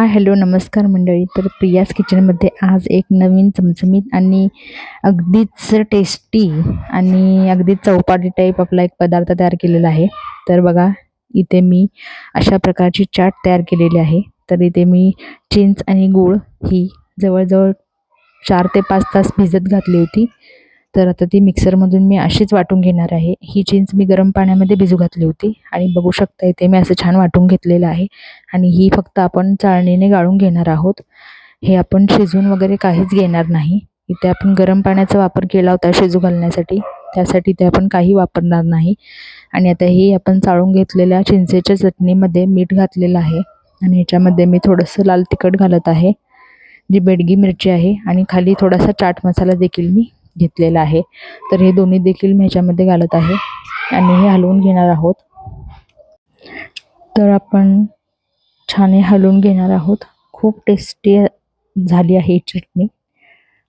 Hello, नमस्कार मंडळी. तर प्रियाज किचनमध्ये आज एक नवीन चमचमीत आणि अगदीच टेस्टी आणि अगदीच चौपाटी टाईप आपला एक पदार्थ तयार केलेला आहे. तर बघा, इथे मी अशा प्रकारची चाट तयार केलेली आहे. तर इथे मी चिंच आणि गूळ ही जवळजवळ 4 ते 5 तास भिजत घातली होती. तर आता ती मिक्सरमधून मी अशीच वाटून घेणार आहे. ही चिंच मी गरम पाण्यामध्ये भिजू घातली होती आणि बघू शकता इथे मी असं छान वाटून घेतलेलं आहे. आणि ही फक्त आपण चाळणीने गाळून घेणार आहोत. हे आपण शिजवून वगैरे काहीच घेणार नाही. इथे आपण गरम पाण्याचा वापर केला होता शिजू घालण्यासाठी, त्यासाठी ते आपण काही वापरणार नाही. आणि आता ही आपण चाळून घेतलेल्या चिंचेच्या चटणीमध्ये मीठ घातलेलं आहे आणि ह्याच्यामध्ये मी थोडंसं लाल तिखट घालत आहे, जी बेडगी मिरची आहे, आणि खाली थोडासा चाट मसाला देखील मी घेतलेला आहे. तर हे दोन्ही देखील मी ह्याच्यामध्ये घालत आहे आणि हे हलवून घेणार आहोत. तर आपण छान हे हलवून घेणार आहोत. खूप टेस्टी झाली आहे ही चटणी.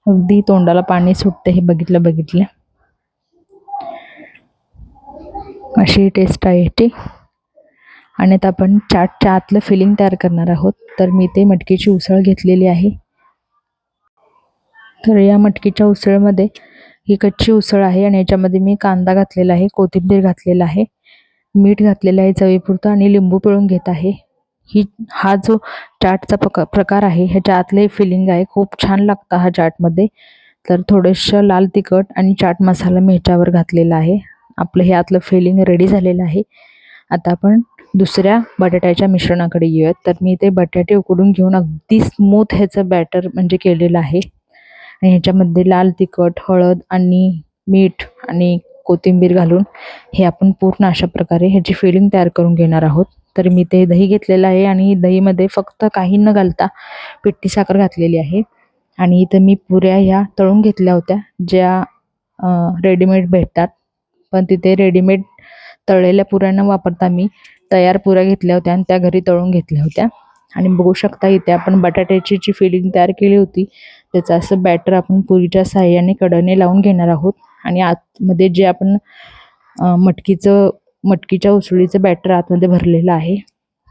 अगदी तोंडाला पाणी सुटते हे बघितलं अशी टेस्ट आहे ती. आणि आता आपण चाटच्या आतलं फिलिंग तयार करणार आहोत. तर मी ते मटकीची उसळ घेतलेली आहे. तर या मटकीच्या उसळमध्ये ही कच्ची उसळ आहे आणि याच्यामध्ये मी कांदा घातलेला आहे, कोथिंबीर घातलेला आहे, मीठ घातलेलं आहे चवीपुरतं आणि लिंबू पिळून घेत आहे. हा जो चाटचा प्रकार आहे ह्याच्या आतले फिलिंग आहे. खूप छान लागतं हा चाटमध्ये. तर थोडंसं लाल तिखट आणि चाट मसाला मी ह्याच्यावर घातलेला आहे. आपलं हे आतलं फिलिंग रेडी झालेलं आहे. आता आपण दुसऱ्या बटाट्याच्या मिश्रणाकडे येऊयात. तर मी ते बटाटे उकडून घेऊन अगदी स्मूथ ह्याचं बॅटर म्हणजे केलेलं आहे आणि ह्याच्यामध्ये लाल तिखट, हळद आणि मीठ आणि कोथिंबीर घालून हे आपण पूर्ण अशा प्रकारे ह्याची फिलिंग तयार करून घेणार आहोत. तर मी ते दही घेतलेलं आहे आणि दहीमध्ये फक्त काही न घालता पिठी साखर घातलेली आहे. आणि इथं मी पुऱ्या ह्या तळून घेतल्या होत्या, ज्या रेडीमेड भेटतात. पण तिथे रेडीमेड तळलेल्या पुऱ्या न वापरता मी तयार पुऱ्या घेतल्या होत्या आणि त्या घरी तळून घेतल्या होत्या. आणि बघू शकता इथे आपण बटाट्याची जी फिलिंग तयार केली होती त्याचं असं बॅटर आपण पुरीच्या साहाय्याने कडेने लावून घेणार आहोत. आणि आतमध्ये जे आपण मटकीच्या उसळीचं बॅटर आतमध्ये भरलेलं आहे.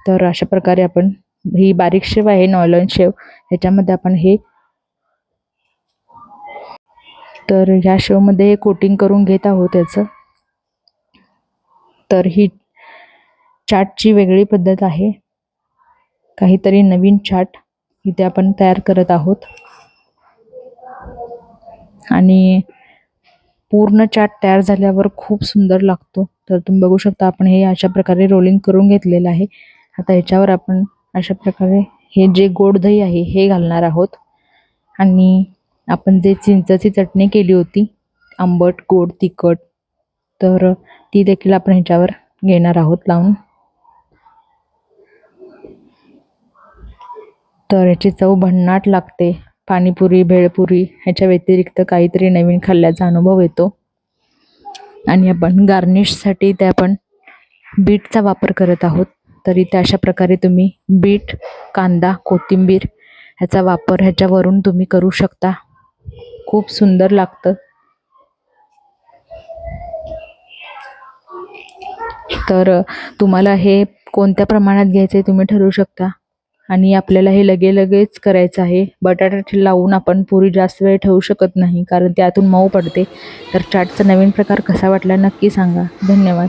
तर अशा प्रकारे आपण ही बारीक शेव आहे, नॉयलॉन शेव, ह्याच्यामध्ये आपण हे तर ह्या शेवमध्ये कोटिंग करून घेत आहोत याचं. तर ही चाटची वेगळी पद्धत आहे, काहीतरी नवीन चाट इथे आपण तयार करत आहोत. आणि पूर्ण चाट तयार झाल्यावर खूप सुंदर लागतो. तर तुम्ही बघू शकता आपण हे अशा प्रकारे रोलिंग करून घेतलेलं आहे. आता ह्याच्यावर आपण अशा प्रकारे हे जे गोड दही आहे हे घालणार आहोत. आणि आपण जे चिंचेची चटणी केली होती, आंबट, गोड, तिखट, तर ती देखील आपण ह्याच्यावर घेणार आहोत लावून. तर याची चव भन्नाट लागते. पाणीपुरी, भेळपुरी ह्याच्या व्यतिरिक्त काहीतरी नवीन खाल्ल्याचा अनुभव येतो. आणि आपण गार्निशसाठी ते आपण बीटचा वापर करत आहोत. तरी त्या अशा प्रकारे तुम्ही बीट, कांदा, कोथिंबीर ह्याचा वापर ह्याच्यावरून तुम्ही करू शकता. खूप सुंदर लागतं. तर तुम्हाला हे कोणत्या प्रमाणात घ्यायचे तुम्ही ठरवू शकता. आणि आपल्याला हे लगेच करायचं आहे. बटाटा लावून आपण पुरी जास्त वेळ ठेवू शकत नाही, कारण त्यातून मऊ पडते. तर चाटचा नवीन प्रकार कसा वाटला नक्की सांगा. धन्यवाद.